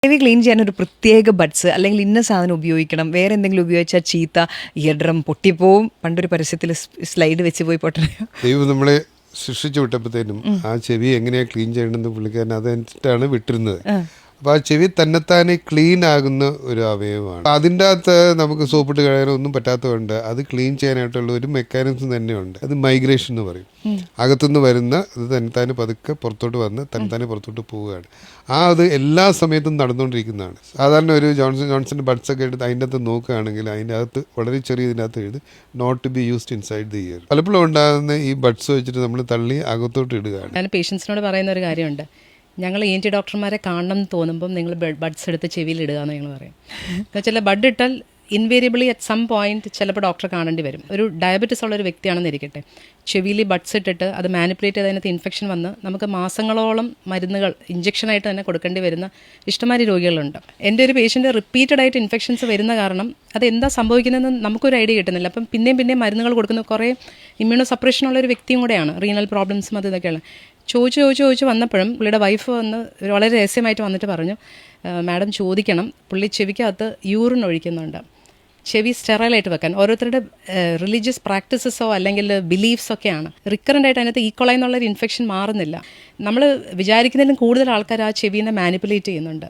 ചെവി ക്ലീൻ ചെയ്യാൻ ഒരു പ്രത്യേക ബഡ്സ് അല്ലെങ്കിൽ ഇന്ന സാധനം ഉപയോഗിക്കണം, വേറെ എന്തെങ്കിലും ഉപയോഗിച്ചാൽ ചീത്ത, ഇയർ ഡ്രം പൊട്ടിപ്പോവും, പണ്ടൊരു പരസ്യത്തിൽ സ്ലൈഡ് വെച്ച് പോയി പൊട്ടണ. ദൈവം നമ്മളെ സൃഷ്ടിച്ചു വിട്ടപ്പോഴത്തേനും ആ ചെവി എങ്ങനെയാണ് ക്ലീൻ ചെയ്യണമെന്ന് പുള്ളിക്കാരൻ അതനുസരിച്ചിട്ടാണ് വിട്ടിരുന്നത്. അപ്പോൾ ആ ചെവി തന്നെത്താനെ ക്ലീൻ ആകുന്ന ഒരു അവയവമാണ്. അതിൻ്റെ അകത്ത് നമുക്ക് സോപ്പിട്ട് കഴിയാനോ ഒന്നും പറ്റാത്തതുകൊണ്ട് അത് ക്ലീൻ ചെയ്യാനായിട്ടുള്ള ഒരു മെക്കാനിസം തന്നെയുണ്ട്. അത് മൈഗ്രേഷൻ എന്ന് പറയും. അകത്തുനിന്ന് വരുന്ന അത് തന്നെത്താനെ പതുക്കെ പുറത്തോട്ട് വന്ന് തന്നെത്താനെ പുറത്തോട്ട് പോവുകയാണ്. അത് എല്ലാ സമയത്തും നടന്നുകൊണ്ടിരിക്കുന്നതാണ്. സാധാരണ ഒരു ജോൺസൺ ബഡ്സ് ഒക്കെ എടുത്ത് അതിൻ്റെ അകത്ത് നോക്കുകയാണെങ്കിൽ അതിൻ്റെ അകത്ത് വളരെ ചെറിയ ഇതിനകത്ത് എഴുതി not to be used inside the ear. പലപ്പോഴും ഉണ്ടാകുന്ന ഈ ബഡ്സ് വെച്ചിട്ട് നമ്മൾ തള്ളി അകത്തോട്ട് ഇടുകയാണ്. ഞാൻ പേഷ്യൻസിനോട് പറയുന്ന ഒരു കാര്യമുണ്ട്, ഞങ്ങൾ ENT ഡോക്ടർമാരെ കാണണം എന്ന് തോന്നുമ്പം നിങ്ങൾ ബഡ്സ് എടുത്ത് ചെവിയിൽ ഇടുക എന്ന് ഞങ്ങൾ പറയും. എന്നുവെച്ചാൽ ബഡ് ഇട്ടാൽ ഇൻവേരിയബിളി അറ്റ് സം പോയിന്റ് ചിലപ്പോൾ ഡോക്ടറെ കാണേണ്ടി വരും. ഒരു ഡയബറ്റിസ് ഉള്ളൊരു വ്യക്തിയാണെന്ന് ഇരിക്കട്ടെ, ചെവിയിൽ ബഡ്സ് ഇട്ടിട്ട് അത് മാനിപ്പുലേറ്റ് ചെയ്ത് അതിനകത്ത് ഇൻഫെക്ഷൻ വന്ന് നമുക്ക് മാസങ്ങളോളം മരുന്നുകൾ ഇഞ്ചക്ഷനായിട്ട് തന്നെ കൊടുക്കേണ്ടി വരുന്ന ഇഷ്ടംമാതിരി രോഗികളുണ്ട്. എൻ്റെ ഒരു പേഷ്യൻ്റ് റിപ്പീറ്റഡ് ആയിട്ട് ഇൻഫെക്ഷൻസ് വരുന്ന കാരണം അത് എന്താ സംഭവിക്കുന്നതെന്ന് നമുക്കൊരു ഐഡിയ കിട്ടുന്നില്ല. അപ്പം പിന്നെയും മരുന്നുകൾ കൊടുക്കുന്ന കുറേ ഇമ്മ്യൂണോ സപ്രഷൻ ഉള്ളൊരു വ്യക്തിയും കൂടെയാണ്. റീനൽ പ്രോബ്ലംസും അത് ഇതൊക്കെയാണ്. ചോദിച്ച് വന്നപ്പോഴും പുള്ളിയുടെ വൈഫ് വന്ന് വളരെ രഹസ്യമായിട്ട് വന്നിട്ട് പറഞ്ഞു, മാഡം ചോദിക്കണം, പുള്ളി ചെവിക്കകത്ത് യൂറിൻ ഒഴിക്കുന്നുണ്ട്, ചെവി സ്റ്റെറൈലായിട്ട് വെക്കാൻ. ഓരോരുത്തരുടെ റിലീജിയസ് പ്രാക്ടീസസോ അല്ലെങ്കിൽ ബിലീഫ്സൊക്കെയാണ്. റിക്കറൻ്റ് ആയിട്ട് അതിനകത്ത് ഈക്വളൈ എന്നുള്ളൊരു ഇൻഫെക്ഷൻ മാറുന്നില്ല. നമ്മൾ വിചാരിക്കുന്നതിലും കൂടുതൽ ആൾക്കാർ ആ ചെവിനെ മാനിപ്പുലേറ്റ് ചെയ്യുന്നുണ്ട്.